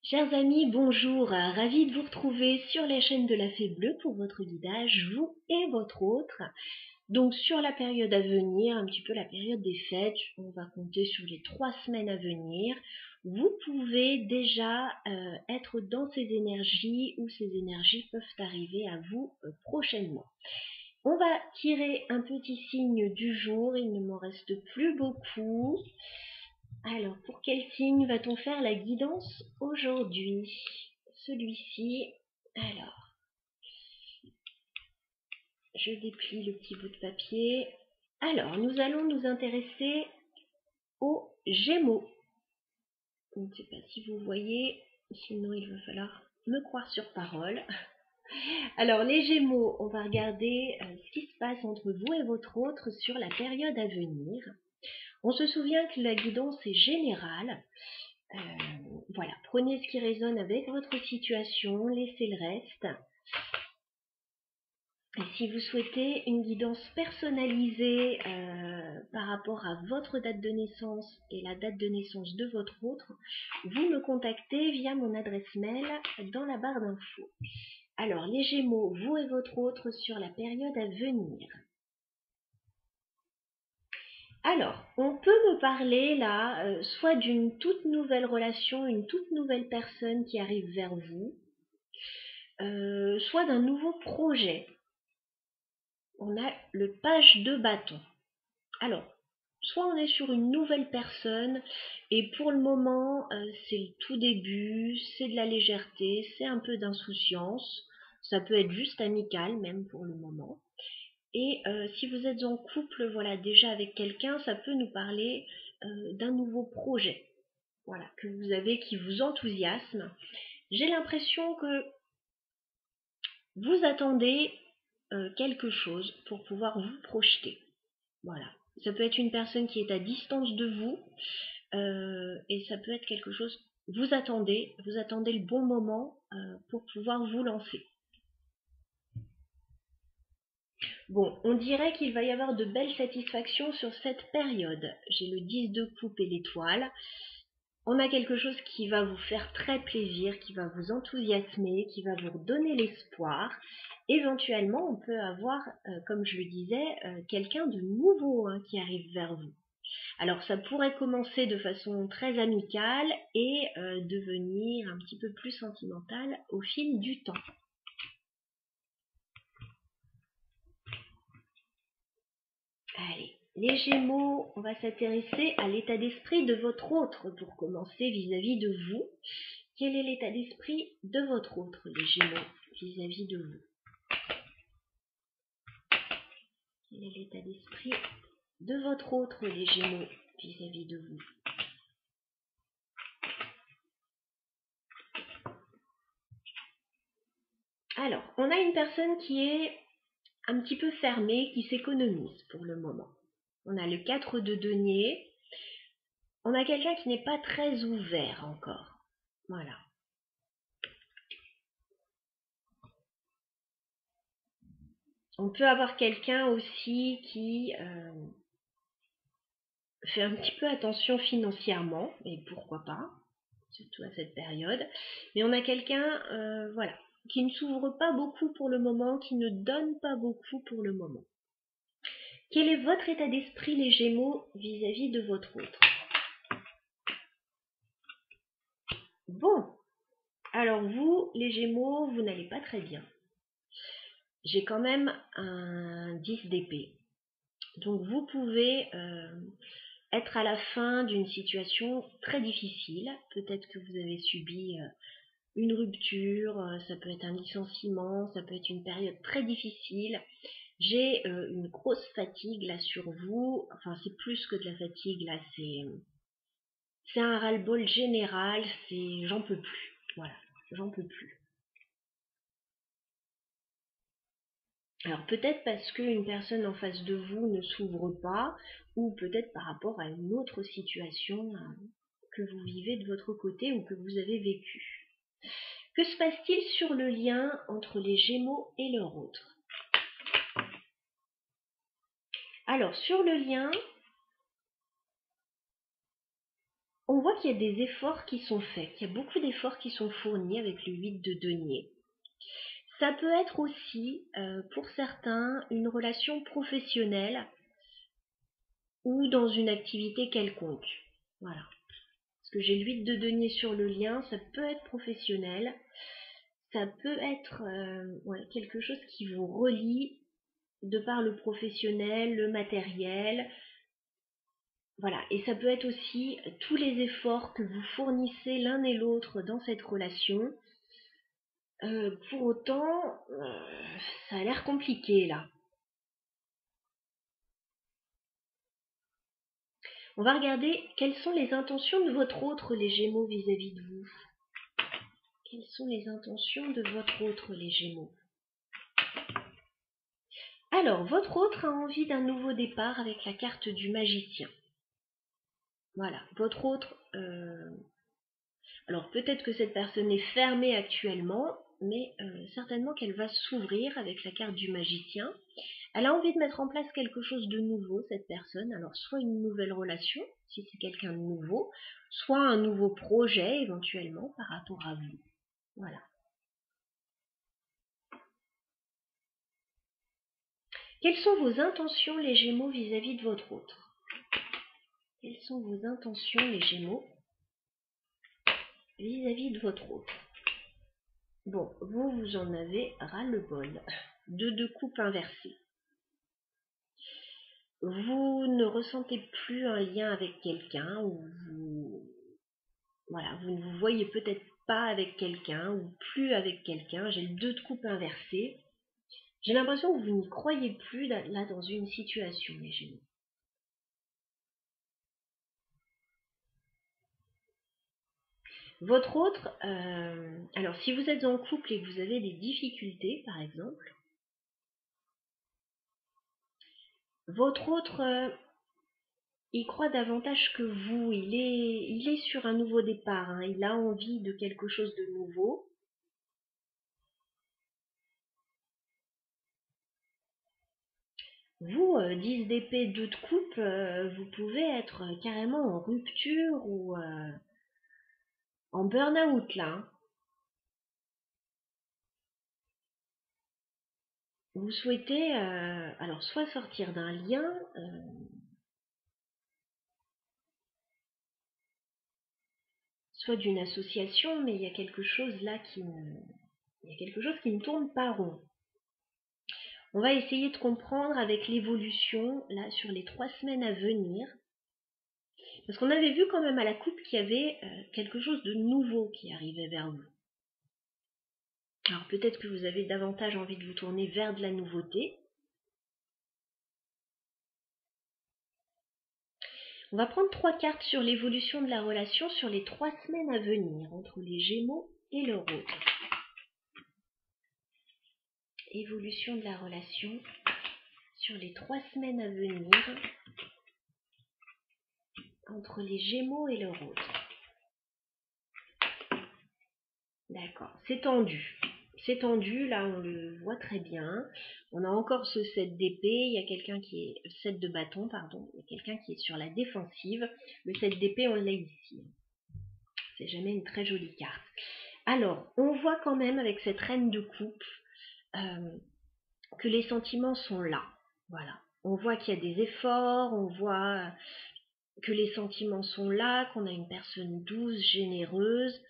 Chers amis, bonjour, ravi de vous retrouver sur la chaîne de la Fée Bleue pour votre guidage, vous et votre autre. Donc sur la période à venir, un petit peu la période des fêtes, on va compter sur les 3 semaines à venir. Vous pouvez déjà être dans ces énergies ou ces énergies peuvent arriver à vous prochainement. On va tirer un petit signe du jour, il ne m'en reste plus beaucoup. Alors, pour quel signe va-t-on faire la guidance aujourd'hui? Celui-ci. Alors, je déplie le petit bout de papier. Alors, nous allons nous intéresser aux Gémeaux. Je ne sais pas si vous voyez, sinon il va falloir me croire sur parole. Alors, les Gémeaux, on va regarder ce qui se passe entre vous et votre autre sur la période à venir. On se souvient que la guidance est générale. Voilà, prenez ce qui résonne avec votre situation, laissez le reste. Et si vous souhaitez une guidance personnalisée par rapport à votre date de naissance et la date de naissance de votre autre, vous me contactez via mon adresse mail dans la barre d'infos. Alors, les Gémeaux, vous et votre autre sur la période à venir. Alors, on peut me parler là, soit d'une toute nouvelle relation, une toute nouvelle personne qui arrive vers vous, soit d'un nouveau projet. On a le page de bâton. Alors, soit on est sur une nouvelle personne et pour le moment, c'est le tout début, c'est de la légèreté, c'est un peu d'insouciance. Ça peut être juste amical même pour le moment. Et si vous êtes en couple, voilà, déjà avec quelqu'un, ça peut nous parler d'un nouveau projet, voilà, que vous avez qui vous enthousiasme. J'ai l'impression que vous attendez quelque chose pour pouvoir vous projeter. Voilà. Ça peut être une personne qui est à distance de vous et ça peut être quelque chose. Vous attendez le bon moment pour pouvoir vous lancer. Bon, on dirait qu'il va y avoir de belles satisfactions sur cette période. J'ai le 10 de coupe et l'étoile. On a quelque chose qui va vous faire très plaisir, qui va vous enthousiasmer, qui va vous redonner l'espoir. Éventuellement, on peut avoir, comme je le disais, quelqu'un de nouveau qui arrive vers vous. Alors, ça pourrait commencer de façon très amicale et devenir un petit peu plus sentimental au fil du temps. Allez, les Gémeaux, on va s'intéresser à l'état d'esprit de votre autre pour commencer vis-à-vis de vous. Quel est l'état d'esprit de votre autre, les Gémeaux, vis-à-vis de vous? Quel est l'état d'esprit de votre autre, les Gémeaux, vis-à-vis de vous? Alors, on a une personne qui est un petit peu fermée, qui s'économise pour le moment. On a le 4 de denier. On a quelqu'un qui n'est pas très ouvert encore. Voilà. On peut avoir quelqu'un aussi qui fait un petit peu attention financièrement, et pourquoi pas, surtout à cette période. Mais on a quelqu'un, voilà, qui ne s'ouvre pas beaucoup pour le moment, qui ne donne pas beaucoup pour le moment. Quel est votre état d'esprit, les Gémeaux, vis-à-vis de votre autre? Bon, alors vous, les Gémeaux, vous n'allez pas très bien. J'ai quand même un 10 d'épée. Donc vous pouvez être à la fin d'une situation très difficile. Peut-être que vous avez subi une rupture, ça peut être un licenciement, ça peut être une période très difficile. J'ai une grosse fatigue là sur vous. Enfin, c'est plus que de la fatigue là, c'est un ras-le-bol général, c'est j'en peux plus. Voilà, j'en peux plus. Alors peut-être parce qu'une personne en face de vous ne s'ouvre pas, ou peut-être par rapport à une autre situation que vous vivez de votre côté ou que vous avez vécu. Que se passe-t-il sur le lien entre les Gémeaux et leur autre? Alors sur le lien, on voit qu'il y a des efforts qui sont faits, qu'il y a beaucoup d'efforts qui sont fournis avec le 8 de denier. Ça peut être aussi, pour certains, une relation professionnelle ou dans une activité quelconque. Voilà. Parce que j'ai le 8 de denier sur le lien, ça peut être professionnel, ça peut être quelque chose qui vous relie de par le professionnel, le matériel. Voilà, et ça peut être aussi tous les efforts que vous fournissez l'un et l'autre dans cette relation. Pour autant, ça a l'air compliqué là. On va regarder quelles sont les intentions de votre autre, les Gémeaux, vis-à-vis de vous. Quelles sont les intentions de votre autre, les Gémeaux? Alors, votre autre a envie d'un nouveau départ avec la carte du magicien. Voilà, votre autre... Alors, peut-être que cette personne est fermée actuellement, mais certainement qu'elle va s'ouvrir avec la carte du magicien. Elle a envie de mettre en place quelque chose de nouveau, cette personne. Alors, soit une nouvelle relation, si c'est quelqu'un de nouveau, soit un nouveau projet, éventuellement, par rapport à vous. Voilà. Quelles sont vos intentions, les Gémeaux, vis-à-vis de votre autre? Quelles sont vos intentions, les Gémeaux, vis-à-vis de votre autre? Bon, vous en avez ras-le-bol. De coupes inversées. Vous ne ressentez plus un lien avec quelqu'un, ou vous ne vous voyez peut-être pas avec quelqu'un, ou plus avec quelqu'un. J'ai le 2 de coupe inversé. J'ai l'impression que vous n'y croyez plus là dans une situation, les Gémeaux. Votre autre, alors si vous êtes en couple et que vous avez des difficultés, par exemple, votre autre, il croit davantage que vous. Il est sur un nouveau départ, hein. Il a envie de quelque chose de nouveau. Vous, 10 d'épée, 2 de coupe, vous pouvez être carrément en rupture ou en burn-out là, hein. Vous souhaitez alors soit sortir d'un lien, soit d'une association, mais il y a quelque chose là il y a quelque chose qui ne tourne pas rond. On va essayer de comprendre avec l'évolution là sur les 3 semaines à venir. Parce qu'on avait vu quand même à la coupe qu'il y avait quelque chose de nouveau qui arrivait vers vous. Alors peut-être que vous avez davantage envie de vous tourner vers de la nouveauté. On va prendre 3 cartes sur l'évolution de la relation sur les 3 semaines à venir entre les Gémeaux et leur autre. Évolution de la relation sur les 3 semaines à venir entre les Gémeaux et leur autre. D'accord, c'est tendu. C'est tendu, là on le voit très bien. On a encore ce 7 d'épée, il y a quelqu'un qui est... 7 de bâton, pardon. Il y a quelqu'un qui est sur la défensive. Le 7 d'épée, on l'a ici. C'est jamais une très jolie carte. Alors, on voit quand même avec cette reine de coupe que les sentiments sont là. Voilà. On voit qu'il y a des efforts, on voit que les sentiments sont là, qu'on a une personne douce, généreuse.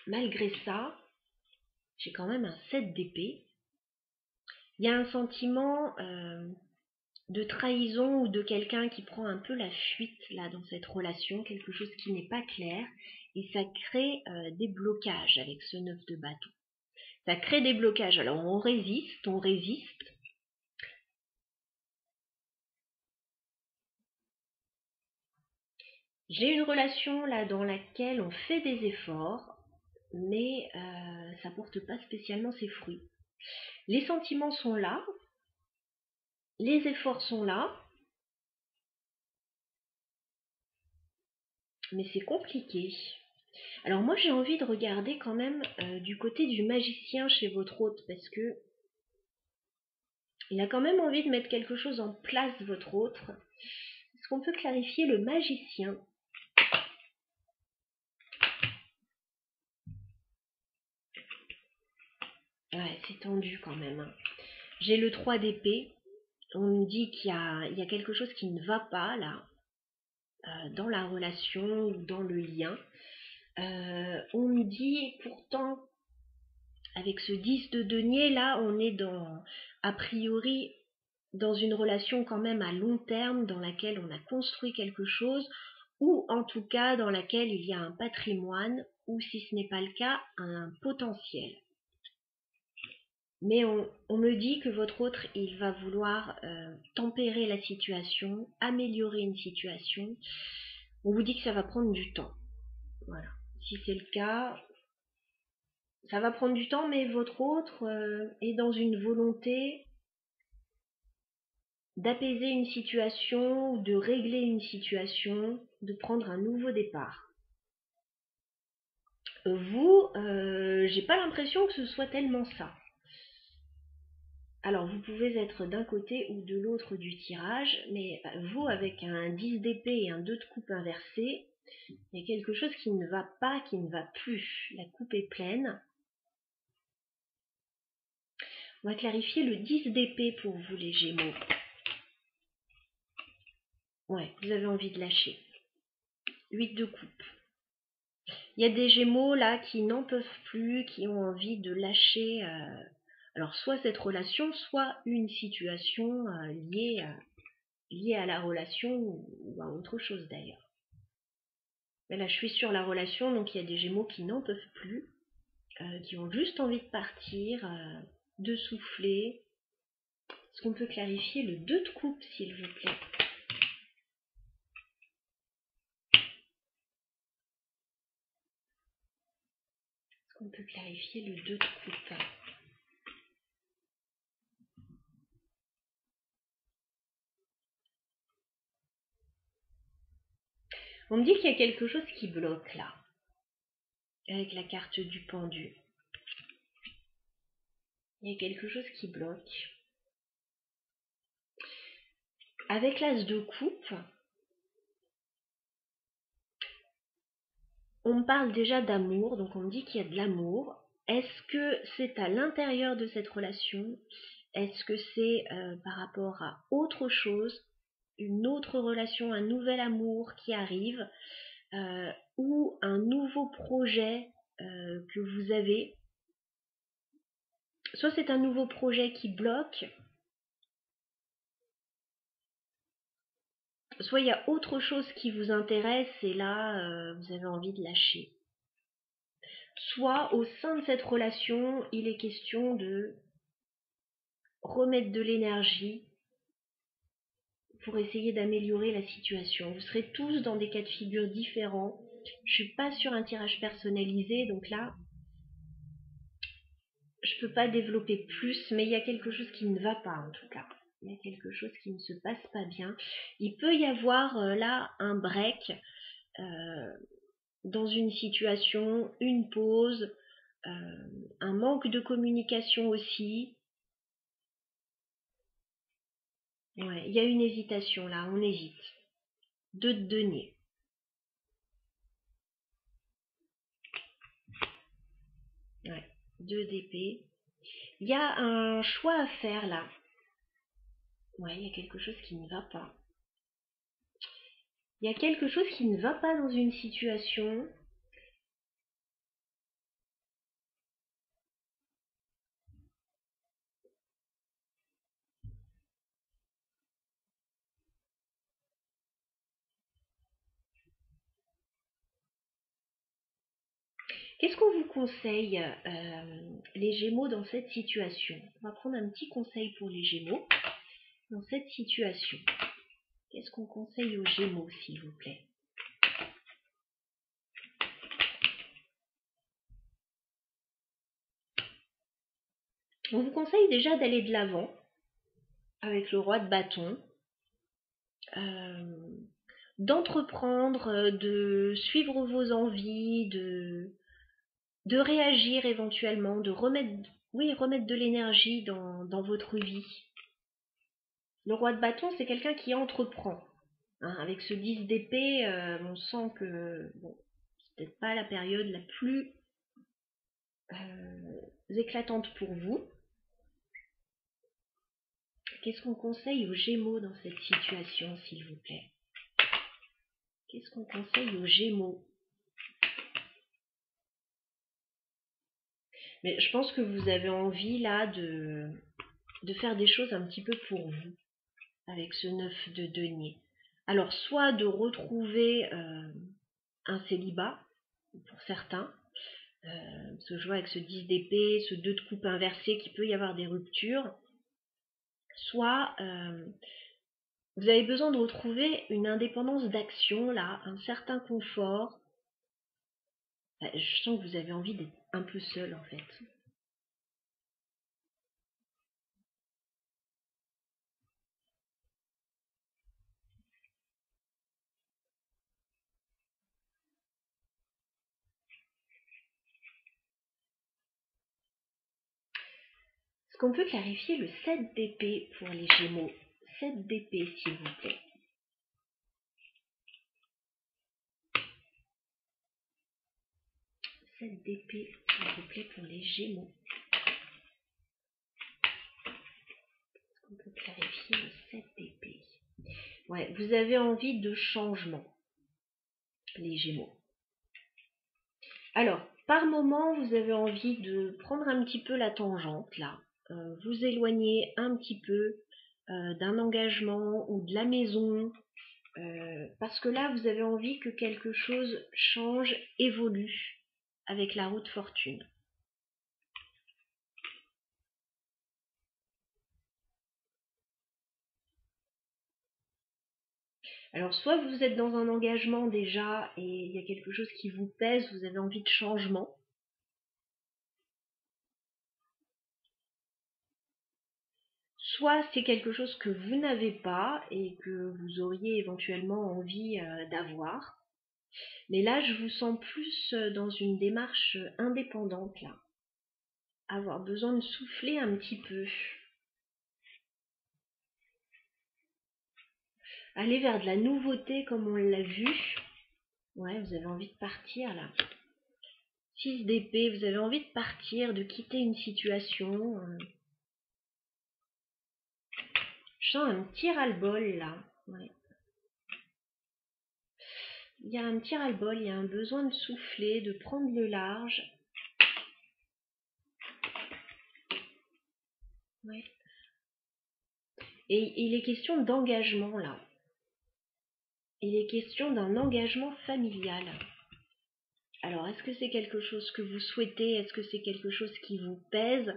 Malgré ça, j'ai quand même un 7 d'épée. Il y a un sentiment de trahison ou de quelqu'un qui prend un peu la fuite là dans cette relation, quelque chose qui n'est pas clair, et ça crée des blocages avec ce 9 de bâton. Ça crée des blocages. Alors on résiste. J'ai une relation là dans laquelle on fait des efforts, mais ça porte pas spécialement ses fruits. Les sentiments sont là, les efforts sont là, mais c'est compliqué. Alors moi j'ai envie de regarder quand même du côté du magicien chez votre hôte, parce que il a quand même envie de mettre quelque chose en place, votre autre. Est-ce qu'on peut clarifier le magicien? Ouais, c'est tendu quand même, hein. J'ai le 3 d'épée. On me dit qu'il y a quelque chose qui ne va pas là, dans la relation ou dans le lien. On me dit pourtant, avec ce 10 de denier là, on est a priori, dans une relation quand même à long terme, dans laquelle on a construit quelque chose, ou en tout cas dans laquelle il y a un patrimoine, ou si ce n'est pas le cas, un potentiel. Mais on me dit que votre autre, il va vouloir tempérer la situation, améliorer une situation. On vous dit que ça va prendre du temps. Voilà. Si c'est le cas, ça va prendre du temps, mais votre autre est dans une volonté d'apaiser une situation, ou de régler une situation, de prendre un nouveau départ. Vous, j'ai pas l'impression que ce soit tellement ça. Alors, vous pouvez être d'un côté ou de l'autre du tirage, mais vous, avec un 10 d'épée et un 2 de coupe inversé, il y a quelque chose qui ne va pas, qui ne va plus. La coupe est pleine. On va clarifier le 10 d'épée pour vous, les Gémeaux. Ouais, vous avez envie de lâcher. 8 de coupe. Il y a des Gémeaux là qui n'en peuvent plus, qui ont envie de lâcher, alors soit cette relation, soit une situation liée à la relation ou à autre chose d'ailleurs. Mais là, je suis sur la relation, donc il y a des Gémeaux qui n'en peuvent plus, qui ont juste envie de partir, de souffler. Est-ce qu'on peut clarifier le 2 de coupe, s'il vous plaît? Est-ce qu'on peut clarifier le 2 de coupe? On me dit qu'il y a quelque chose qui bloque là, avec la carte du pendu. Il y a quelque chose qui bloque. Avec l'as de coupe, on me parle déjà d'amour, donc on me dit qu'il y a de l'amour. Est-ce que c'est à l'intérieur de cette relation? Est-ce que c'est par rapport à autre chose, une autre relation, un nouvel amour qui arrive, ou un nouveau projet que vous avez? Soit c'est un nouveau projet qui bloque, soit il y a autre chose qui vous intéresse et là, vous avez envie de lâcher. Soit au sein de cette relation, il est question de remettre de l'énergie pour essayer d'améliorer la situation. Vous serez tous dans des cas de figure différents. Je suis pas sur un tirage personnalisé, donc là, je peux pas développer plus, mais il y a quelque chose qui ne va pas en tout cas. Il y a quelque chose qui ne se passe pas bien. Il peut y avoir là un break dans une situation, une pause, un manque de communication aussi. Ouais, il y a une hésitation là, on hésite. 2 de denier. Ouais, 2 d'épée. Il y a un choix à faire là. Ouais, il y a quelque chose qui ne va pas. Il y a quelque chose qui ne va pas dans une situation. Qu'est-ce qu'on vous conseille, les Gémeaux, dans cette situation? On va prendre un petit conseil pour les Gémeaux dans cette situation. Qu'est-ce qu'on conseille aux Gémeaux, s'il vous plaît? On vous conseille déjà d'aller de l'avant avec le roi de bâton, d'entreprendre, de suivre vos envies, de réagir éventuellement, de remettre de l'énergie dans votre vie. Le roi de bâton, c'est quelqu'un qui entreprend. Hein, avec ce 10 d'épée, on sent que bon, c'est peut-être pas la période la plus éclatante pour vous. Qu'est-ce qu'on conseille aux Gémeaux dans cette situation, s'il vous plaît? Qu'est-ce qu'on conseille aux Gémeaux? Mais je pense que vous avez envie là de faire des choses un petit peu pour vous avec ce 9 de denier. Alors soit de retrouver un célibat pour certains, parce que je vois avec ce 10 d'épée, ce 2 de coupe inversé qu'il peut y avoir des ruptures, soit vous avez besoin de retrouver une indépendance d'action là, un certain confort. Je sens que vous avez envie d'être un peu seul en fait. Est-ce qu'on peut clarifier le 7 d'épée pour les Gémeaux? 7 d'épée s'il vous plaît. 7 d'épée s'il vous plaît pour les Gémeaux. Est-ce qu'on peut clarifier le 7 d'épée? Ouais, vous avez envie de changement, les Gémeaux. Alors, par moment, vous avez envie de prendre un petit peu la tangente, là. Vous éloigner un petit peu d'un engagement ou de la maison, parce que là, vous avez envie que quelque chose change, évolue avec la roue de fortune. Alors, soit vous êtes dans un engagement déjà et il y a quelque chose qui vous pèse, vous avez envie de changement. Soit c'est quelque chose que vous n'avez pas et que vous auriez éventuellement envie d'avoir. Mais là, je vous sens plus dans une démarche indépendante, là. Avoir besoin de souffler un petit peu. Aller vers de la nouveauté comme on l'a vu. Ouais, vous avez envie de partir, là. 6 d'épée, vous avez envie de partir, de quitter une situation. Je sens un petit ras-le-bol, là. Ouais. Il y a un petit ras-le-bol, il y a un besoin de souffler, de prendre le large. Ouais. Et il est question d'engagement, là. Il est question d'un engagement familial. Alors, est-ce que c'est quelque chose que vous souhaitez? Est-ce que c'est quelque chose qui vous pèse?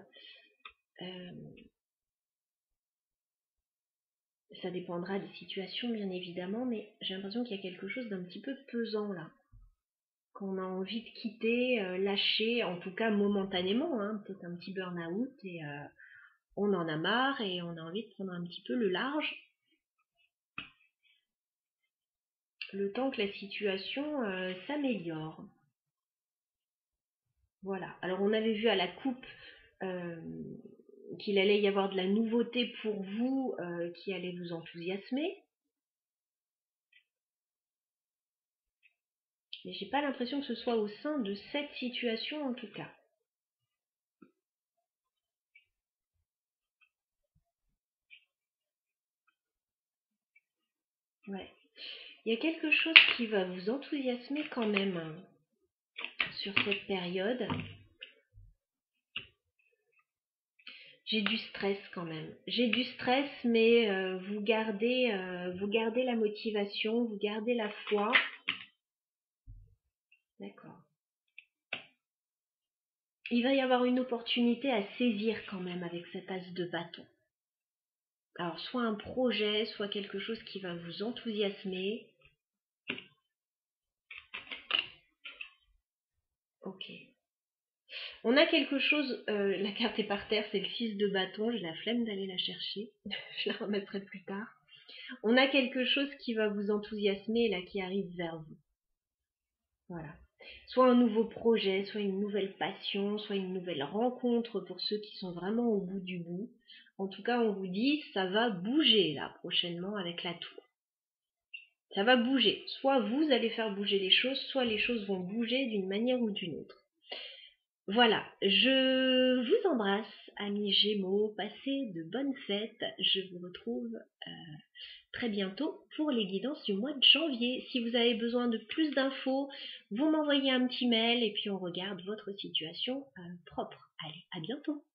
Ça dépendra des situations, bien évidemment, mais j'ai l'impression qu'il y a quelque chose d'un petit peu pesant, là. Qu'on a envie de quitter, lâcher, en tout cas momentanément, hein, peut-être un petit burn-out, et on en a marre, et on a envie de prendre un petit peu le large, le temps que la situation s'améliore. Voilà. Alors on avait vu à la coupe qu'il allait y avoir de la nouveauté pour vous qui allait vous enthousiasmer. Mais j'ai pas l'impression que ce soit au sein de cette situation en tout cas. Ouais. Il y a quelque chose qui va vous enthousiasmer quand même hein, sur cette période. J'ai du stress quand même. J'ai du stress, mais vous gardez la motivation, vous gardez la foi. D'accord. Il va y avoir une opportunité à saisir quand même avec cet as de bâton. Alors, soit un projet, soit quelque chose qui va vous enthousiasmer. Ok. On a quelque chose, la carte est par terre, c'est le 6 de bâton, j'ai la flemme d'aller la chercher, je la remettrai plus tard. On a quelque chose qui va vous enthousiasmer, là, qui arrive vers vous. Voilà. Soit un nouveau projet, soit une nouvelle passion, soit une nouvelle rencontre pour ceux qui sont vraiment au bout du bout. En tout cas, on vous dit, ça va bouger là prochainement avec la tour. Ça va bouger. Soit vous allez faire bouger les choses, soit les choses vont bouger d'une manière ou d'une autre. Voilà, je vous embrasse, amis Gémeaux, passez de bonnes fêtes. Je vous retrouve très bientôt pour les guidances du mois de janvier. Si vous avez besoin de plus d'infos, vous m'envoyez un petit mail et puis on regarde votre situation propre. Allez, à bientôt.